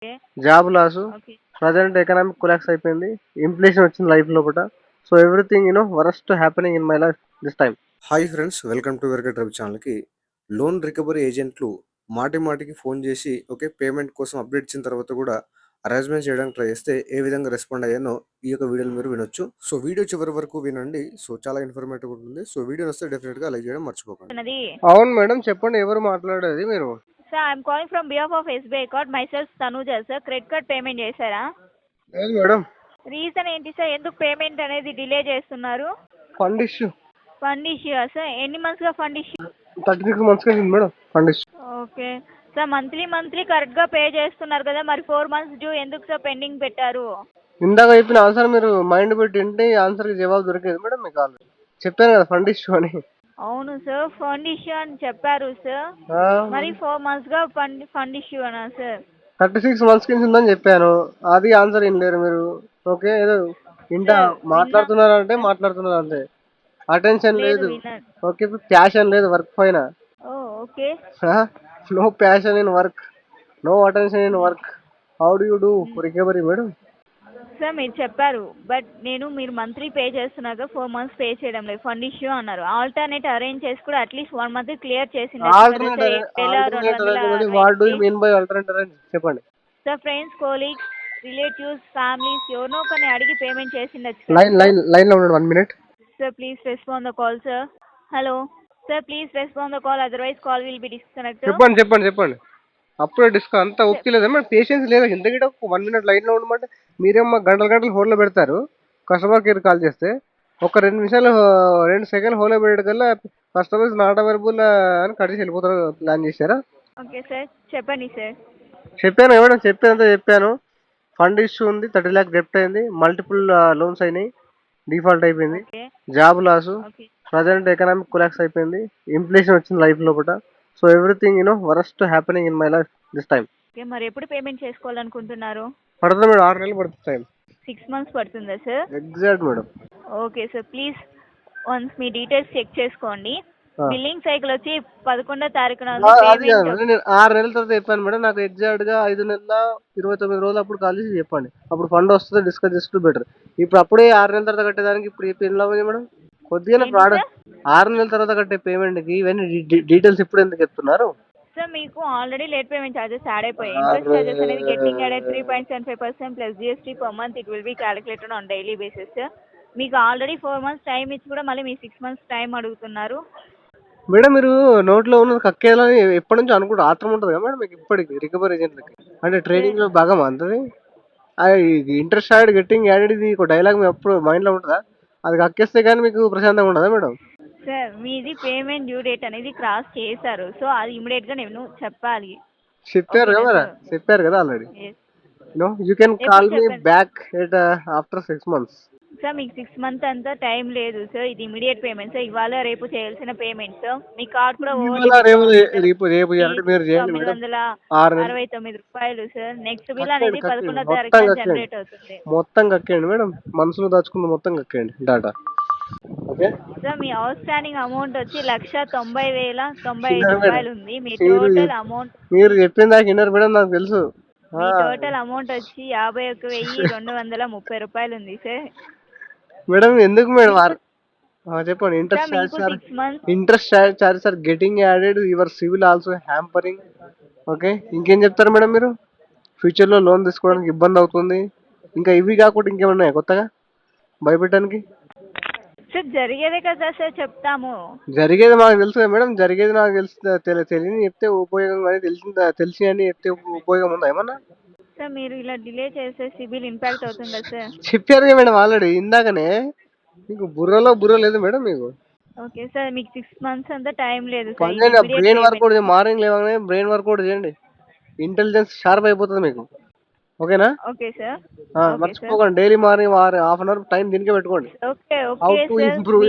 Okay. Job loss, okay. Present economic collapse అయిపోయింది, inflation వచ్చింది life లోపల. So everything worst happening in my life this time. Hi friends, welcome to వెర్గట్ రవి ఛానల్కి. Loan recovery ఏజెంట్లు మాటి మాటికి ఫోన్ చేసి ఓకే పేమెంట్ కోసం అప్డేట్ ఇచ్చిన తర్వాత కూడా అరేంజ్మెంట్ చేయడానికి ట్రై చేస్తే ఏ విధంగా రెస్పాండ్ అయ్యానో ఈ యొక్క వీడియోలో మీరు వినొచ్చు. సో వీడియో చివరి వరకు వినండి. సో చాలా ఇన్ఫర్మేటివ్ ఉంటుంది. సో వీడియో వస్తే డెఫినెట్గా లైక్ చేయడం మర్చిపోకండి. ఉన్నది. అవును మేడం, చెప్పండి, ఎవరు మాట్లాడేది మీరు? Sir I'm calling from behalf of SBI card my self Tanuja sir. Credit card payment చేశారా? లేదు మేడం, రీజన్ ఏంటి సార్? ఎందుకు పేమెంట్ అనేది డిలే చేస్తున్నారు? Fund issue. Fund issue sir? ఎన్ని మంత్స్గా ఫండ్ ఇష్యూ? 36 months అయింది madam fund issue. Okay sir, monthly కరెక్ట్గా pay చేస్తున్నారు కదా, మరి 4 months డ్యూ ఎందుకు సార్ పెండింగ్ పెట్టారు? ఇందాక చెప్పిన ఆన్సర్ మీరు మైండ్ పెట్టి వింటే ఆన్సర్కి జవాబు దొరికేది మేడం. మీకు ఆల్రెడీ చెప్పాను కదా ఫండ్ ఇష్యూ అని. అవును సార్, ఫండ్ ఇష్యూ అని చెప్పారు సార్. మరి 4 monthsగా ఫండ్ ఇష్యూ అనా సార్? 36 months కింద ఉందని చెప్పాను, అది ఆన్సర్ వినలేరు మీరు. ఓకే, ఏదో ఇంట సార్ మాట్లాడుతున్నారంటే మాట్లాడుతున్నారు అంతే, అటెన్షన్ లేదు లేదు. విన్నాను. ఓకే, ప్యాషన్ లేదు వర్క్ పైన. Oh okay. No passion in work, no attention in work. How do you do recovery madam? Sir మీరు చెప్పారు, బట్ మీరు మంత్లీ పే చేస్తున్నాక 4 months పే చేయడం లేదు, ఫండ్ ఇష్యూ అన్నారు. ఆల్టర్నేట్ అరేంజ్ చేసి కూడా అట్లీస్ట్ 1 month క్లియర్ చేసింది what do you mean by alternative అని చెప్పండి. Sir friends, colleagues, relatives, families ఎవరినో ఒకరిని అడిగి పేమెంట్ చేసిండొచ్చు. లైన్ లో ఉండండి 1 minute. Sir please respond the call sir. Hello sir, please respond the call, otherwise call will be disconnect. చెప్పండి. అప్పుడే అంతా ఓకే లేదా మేడం? పేషెన్స్ లేదా? ఇంతకిట 1 minute లైన్ లో ఉండమంటే మీరేమో గంటలు హోల్డ్లో పెడతారు. కస్టమర్ కేర్ కాల్ చేస్తే ఒక 2 నిమిషాలు 2 సెకండ్లు హోల్డ్లో పెట్టకల్లా కస్టమర్స్ నాట్ అవైలబుల్ అని కట్ చేసి వెళ్ళిపోతారు. ప్లాన్ చేశారా? ఓకే సార్, చెప్పండి సార్. చెప్పాను మేడం, చెప్పాను. ఫండ్ ఇష్యూ ఉంది, 30 lakhs డెప్ట్ అయింది, మల్టిపుల్ లోన్స్ అయినాయి, డిఫాల్ట్ అయిపోయింది, okay. Job loss, okay. Present economic collapse అయిపోయింది, ఇన్ఫ్లేషన్ వచ్చింది లైఫ్ లోపల. So everything worst happening in my life this time. Okay, మరి ఎప్పుడు పేమెంట్ చేసుకోవాలనుకుంటున్నారు? పడుతుంది మేడం, 6 నెలలు పడుతుంది టైం. 6 months పడుతుందా sir? Exact madam. Okay sir, please once మీ డీటెయిల్స్ చెక్ చేసుకోండి. బిల్లింగ్ సైకిల్ వచ్చి 11వ తారీఖున ఉంది. అది కాదు పేమెంట్ మేడం, నేను 6 నెలల తర్వాత చెప్పాను మేడం. నాకు ఎగ్జాక్ట్ గా 5 నెలల 29 రోజులు అప్పుడు కాల్ చేసి చెప్పండి, అప్పుడు ఫండ్ వస్తుంది, డిస్కస్ చేసుకుంటూ బెటర్. ఇప్పుడు అప్పుడే 6 నెలల తర్వాత కట్టేదానికి ఇప్పుడు చెప్పి ఎలా ఉంది మేడం? కొద్దిగా ఏంటి ప్రాడక్ట్ సార్? 6 నెలల తర్వాత కట్టే పేమెంట్ కి ఇవన్నీ డీటెయిల్స్ ఇప్పుడు ఎందుకు చెప్తున్నారు? సార్ మీకు already late payment charges add అయిపోయాయి. ఇంట్రెస్ట్ ఛార్జెస్ అనేది getting added 3.75% plus GST per month. It will be calculated on daily basis sir. మీకు ఆల్రెడీ 4 months టైం ఇచ్చి కూడా మళ్ళీ మీ 6 months టైం అడుగుతున్నారు. మేడం మీరు నోట్లో ఉన్నది కక్కేయాలని ఎప్పటి నుంచో అనుకుంటా ఆత్రం ఉంటుంది కదా మేడం మీకు ఇప్పటికి రికవరీ ఏజెంట్లకి? అంటే ట్రైనింగ్ లో భాగం అంతది. ఇంట్రెస్ట్ యాడ్ గెట్టింగ్ యాడెడ్ ఇది ఒక డైలాగ్ మీ ఎప్పుడు మైండ్ లో ఉంటుందా? అది కక్కేస్తే కానీ మీకు ప్రశాంతంగా ఉండదా మేడం? సార్ మీది పేమెంట్ డ్యూ డేట్ అనేది క్రాస్ చేశారు, సో అది ఇమీడియట్గా నేను చెప్పాలి. చెప్పారు ఓకేనా కదా, సార్? చెప్పారు కదా ఆల్రెడీ. Yes. యూ కెన్ ఎప్పుడు కాల్ మీ చెప్పాను back at after 6 months. Sir? మీకు 6 months అంతా టైం లేదు సార్. ఇది ఇమీడియట్ పేమెంట్ సార్, ఇవాళ రేపు చేయాల్సిన పేమెంట్ సార్. మీ కార్డ్ కూడా ఓవర్ ఇవాళ రేపు చేయాలంటే మీరు చేయండి మేడం. 969 రూపాయలు సార్. నెక్స్ట్ బిల్ అనేది 11వ తారీఖున జనరేట్ అవుతుంది. మొత్తం కక్కేయండి మేడం, మనసులో దాచుకుంది మొత్తం కక్కేయండి డాటా. ఓకే సార్, మీ అవుట్ స్టాండింగ్ అమౌంట్ వచ్చి 1,90,095 రూపాయలు ఉంది. మీ మీరు చెప్పిన దాకా విన్నారు మేడం, నాకు తెలుసు. టోటల్ అమౌంట్ వచ్చి 51,230 రూపాయలు ఉంది సార్. మేడం ఎందుకు మేడం చెప్పండి. సార్ మీకు 6 months interest charges are getting added, your CIBIL also hampering. Okay, ఇంకేం చెప్తారు మేడం మీరు? ఫ్యూచర్ లో లోన్ తీసుకోవడానికి ఇబ్బంది అవుతుంది. ఇంకా ఇవి కాకుండా ఇంకేమన్నాయా కొత్తగా భయపెట్టడానికి? సార్ జరిగేదే కదా సార్ చెప్తాము. జరిగేది మాకు తెలుసు కదా మేడం, జరిగేది నాకు తెలియని చెప్తే ఉపయోగం, కానీ తెలిసి అని చెప్తే ఉపయోగం ఉందా ఏమన్నా? సార్ మీరు ఇలా డిలే చేస్తే సిబిల్ ఇంపాక్ట్ అవుతుంది కదా సార్. చెప్పారు కదా మేడం ఆల్రెడీ ఇందాకనే. మీకు బుర్ర లేదు మేడం మీకు. ఓకే సార్, మీకు 6 months అంతా టైం లేదు సార్. పని చేయండి, బ్రెయిన్ వర్కౌట్ మార్నింగ్ లేవగానే బ్రెయిన్ వర్కౌట్ చేయండి, ఇంటెలిజెన్స్ షార్ప్ అయిపోతుంది మీకు. ఓకేనా? Okay sir. మర్చిపోకండి, డైలీ మార్నింగ్ ½ అవర్ టైం దీనికే పెట్టుకోండి. Okay how okay to sir. Improve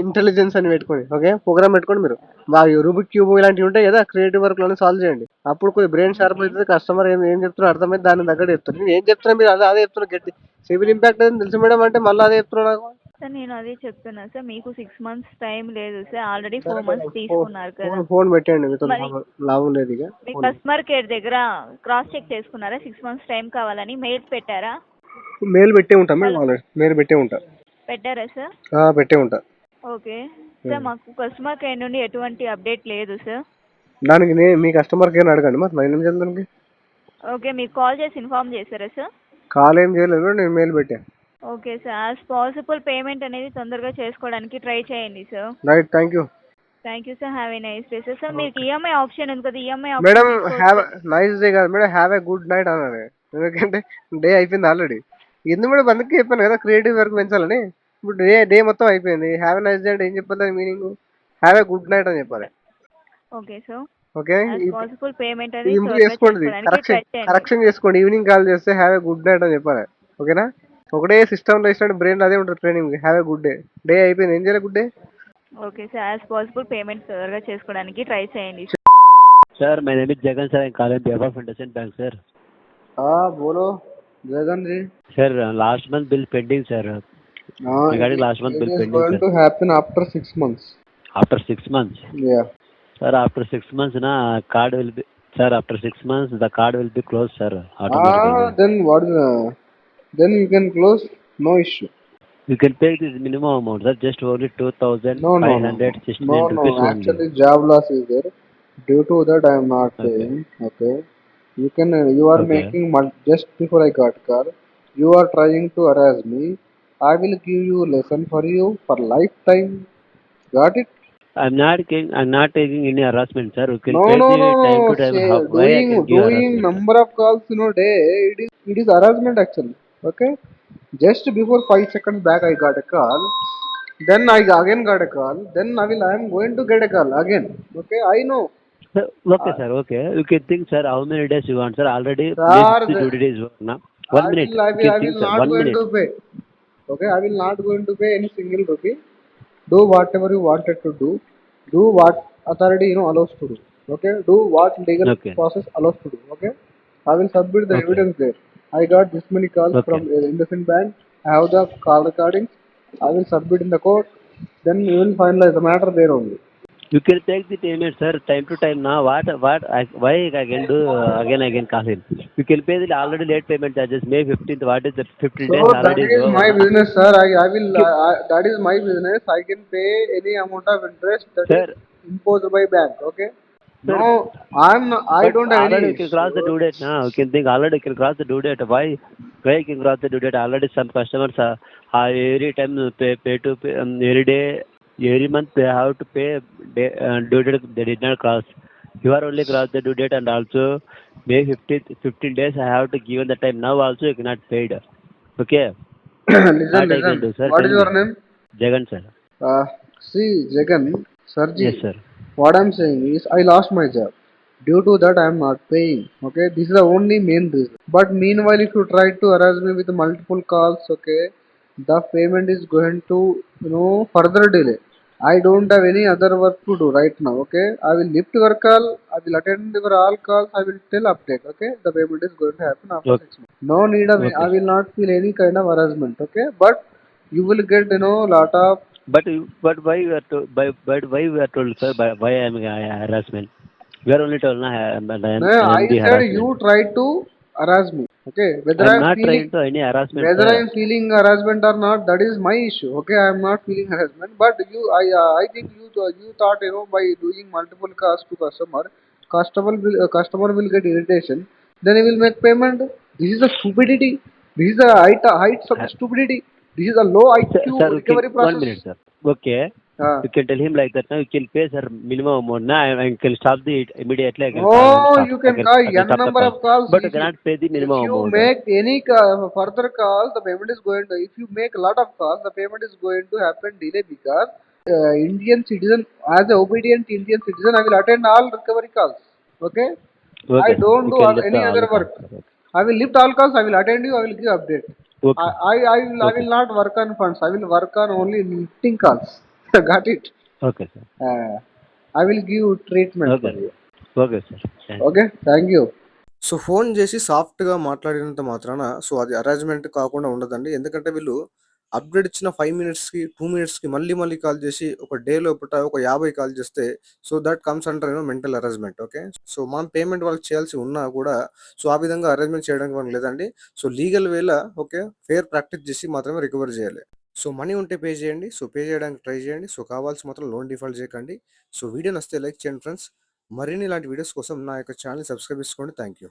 intelligence అని పెట్టుకోండి. ఓకే, ప్రోగ్రామ్ పెట్టుకోండి మీరు. బాగా రూబిక్ క్యూబ్ ఇలాంటివి ఉంటాయి కదా, క్రియేటివ్ వర్క్ లోనే సాల్వ్ చేయండి. అప్పుడు కొద్దిగా బ్రెయిన్ షార్ప్ అవుతుంది, కస్టమర్ ఏం చెప్తున్నా అర్థమైతే దాన్ని తగ్గట్టు చెప్తారు. నేను ఏం చెప్తున్నా మీరు అదే చెప్తున్నా. గట్టి సివిల్ ఇంపాక్ట్ అని తెలుసు మేడం అంటే మళ్ళీ అదే చెప్తున్నా నాకు. సార్ నేను అదే చెప్తున్నా సార్, మీకు 6 months టైం లేదు సార్, ఆల్రెడీ 4 months తీసుకున్నారు కదా. ఫోన్ పెట్టండి, మీతో మరి లాభం లేదు ఇక. మీ కస్టమర్ కేర్ దగ్గర క్రాస్ చెక్ చేసుకున్నారా 6 months టైం కావాలని? మెయిల్ పెట్టారా? మెయిల్ పెట్టే ఉంటా మేడం, ఆల్రెడీ మెయిల్ పెట్టే ఉంటా. పెట్టారా సార్? పెట్టే ఉంటా. ఓకే సార్, మాకు కస్టమర్ కేర్ నుండి ఎటువంటి అప్డేట్ లేదు సార్. దానికి మీ కస్టమర్ కేర్ అడగండి, మరి నేను ఏం చేయాలి దానికి? ఓకే, మీకు కాల్ చేసి ఇన్ఫార్మ్ చేశారా సార్? కాల్ ఏం చేయలేదు, నేను మెయిల్ పెట్టా. Okay sir, as possible payment అనేది తొందరగా చేసుకోవడానికి ట్రై చేయండి sir. Right, thank you. Thank you sir, have a nice day sir. Sir మీకు ఈఎంఐ ఆప్షన్ ఉంది కదా, EMI madam option have nice day కాదు madam, have a good night అన్నాడు. ఎందుకంటే డే అయిపోయింది ఆల్రెడీ. ఎందుకు మేడం అందుకే చెప్పాను కదా క్రియేటివ్ వర్క్ పెంచాలని. ఇప్పుడు డే మొత్తం అయిపోయింది, హ్యావ్ ఏ నైస్ డే అంటే ఏం చెప్పాలి దాని meaning? Have a good night అని చెప్పాలి. Okay sir, okay, possible payment అనేది ఇంప్రూవ్ చేసుకోండి, కరెక్షన్ చేసుకోండి. ఈవినింగ్ కాల్ చేస్తే హ్యావ్ ఏ గుడ్ నైట్ అని చెప్పాలి. ఓకేనా? ఒకటే సిస్టమ్ వేసినట్టు బ్రెయిన్ అదే ఉంటుంది training. Have a good day. Day అయిపోయింది, ఏం చేయాలి? Good day. Okay sir, as possible payment తొందరగా చేసుకోవడానికి ట్రై చేయండి. Sir my name is Jagan sir, I call on behalf of Industrial Bank sir. बोलो जगन जी. Sir last month bill pending sir. Regarding last month bill pending. It is going to happen after 6 months. After 6 months. Yeah. Sir after 6 months na card will be, sir after 6 months the card will be closed sir automatically. Then what? Then you can close, no issue. You can pay this minimum amount sir, just only 2,569 rupees only. Actually job loss is there. Due to that I am not paying. Okay. You are making just before I got car. You are trying to harass me. I will give you lesson for you for lifetime. Got it? I'm not taking any harassment sir. You can pay the time to time. Why I can give doing number of calls in a day, it is harassment actually. Okay. Just before 5 seconds back I got a call. Then I again got a call. Then I am going to get a call again. Okay. I know. Okay sir, okay. You can think sir how many days you want sir. Already sir, 2 days now. 1 minute. I will not going to pay. Okay, I will not going to pay any single rupee. Do whatever you wanted to do. Do what authority allows to do. Okay. Do what legal process allows to do. Okay. I will submit the evidence there. I got this many calls from Industrial Bank. I have the call recordings. I will submit in the court. Then we will finalize the matter there only. You can take the payment, sir, time to time. Now, why I can do again call him? You can pay the already late payment charges. May 15th. What is the 15 days already? That is my business, sir. I will. That is my business. I can pay any amount of interest that is imposed by bank. Okay. Sir, no, I don't have any. You can cross the due date now. You can think already you can cross the due date. Why you can cross the due date? Already some customers are every time pay to pay, every day. Every month they have to pay due date they did not cross. You are only cross the due date and also May 15 days I have to give the time. Now also you cannot pay it. Okay. Listen. Do, sir, what is your name? Jagan sir. See Jagan, sir. Yes sir. What I am saying is I lost my job. Due to that I am not paying. Okay. This is the only main reason. But meanwhile if you try to harass me with multiple calls, okay, the payment is going to further delay. I don't have any other work to do right now. Okay. I will lift your call. I will attend your all calls. I will tell update. Okay. The payment is going to happen after 6 months. No need of I will not feel any kind of harassment. Okay. But you will get lot of. But why you are told? Why you are told, sir? Why I am harassment? We are only told I said you try to harass me. Okay. Whether I am not trying to any harassment. Whether I am feeling harassment or not, that is my issue. Okay. I am not feeling harassment. But I think you thought by doing multiple calls to customer will get irritation. Then he will make payment. This is a stupidity. This is a heights of stupidity. This is a low IQ recovery process. 1 minute, sir. Okay. You can tell him like that. Now you can pay sir minimum amount. Now I can stop the immediately. You can call n number of calls. But you cannot pay the minimum amount. If you make any further calls, the payment is going to. If you make a lot of calls, the payment is going to happen delay because Indian citizen, as an obedient Indian citizen, I will attend all recovery calls. Okay. I don't do any other work. I will lift all calls. I will attend you. I will give update. Okay. I will not work on funds. I will work on only lifting calls. Got it? Okay, sir. I will give treatment for you. Okay, sir. Okay, thank you. So phone చేసి సాఫ్ట్గా మాట్లాడినంత మాత్రాన so అది arrangement కాకుండా ఉండదండి. ఎందుకంటే వీళ్ళు update ఇచ్చిన 5 మినిట్స్‌కి, 2 మినిట్స్‌కి మళ్ళీ కాల్ చేసి ఒక డే లోపట ఒక 50 కాల్ చేస్తే so that comes under mental harassment. Okay. So మనం పేమెంట్ వాళ్ళకి చేయాల్సి ఉన్నా కూడా సో ఆ విధంగా అరేంజ్‌మెంట్ చేయడానికి మనకు లేదండి. సో లీగల్ వేలో ఓకే, ఫెయిర్ ప్రాక్టీస్ చేసి మాత్రమే రికవర్ చేయాలి. సో మనీ ఉంటే పే చేయండి. సో పే చేయడానికి ట్రై చేయండి. సో కావాల్సి మాత్రం లోన్ డిఫాల్ట్ చేయకండి. సో వీడియో నచ్చితే లైక్ చేయండి ఫ్రెండ్స్. మరిన్ని ఇలాంటి వీడియోస్ కోసం నా యొక్క ఛానెల్‌ని సబ్స్క్రైబ్ చేసుకోండి. Thank you.